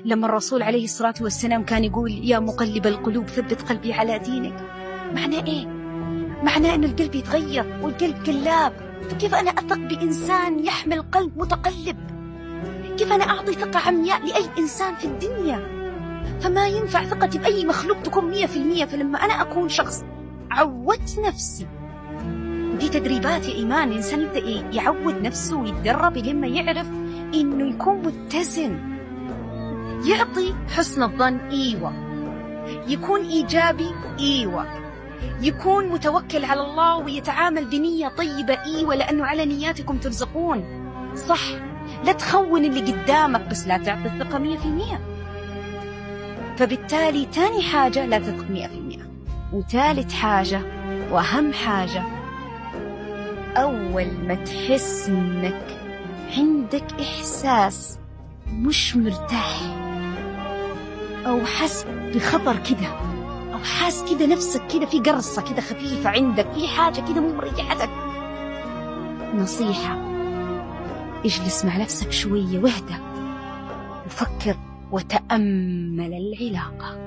لما الرسول عليه الصلاة والسلام كان يقول يا مقلب القلوب ثبت قلبي على دينك، معناه إيه؟ معناه أن القلب يتغير والقلب قلاب. فكيف أنا أثق بإنسان يحمل قلب متقلب؟ كيف أنا أعطي ثقة عمياء لأي إنسان في الدنيا؟ فما ينفع ثقتي بأي مخلوق تكون 100%. فلما أنا أكون شخص عودت نفسي، دي تدريبات يا إيمان، الإنسان يبدأ يعود نفسه ويتدرب لما يعرف إنه يكون متزن، يعطي حسن الظن إيوة، يكون إيجابي إيوة، يكون متوكل على الله ويتعامل بنية طيبة إيوة، لأنه على نياتكم ترزقون. صح، لا تخون اللي قدامك بس لا تعطي الثقة 100%. فبالتالي تاني حاجة لا تثق 100%. وثالث حاجة وأهم حاجة، أول ما تحس إنك عندك إحساس مش مرتاح أو حس بخطر كده، أو حاس كده نفسك كده في قرصة كده خفيفة عندك، في حاجة كده مو مريحتك، نصيحة اجلس مع نفسك شوية واهدى وفكر وتأمل العلاقة.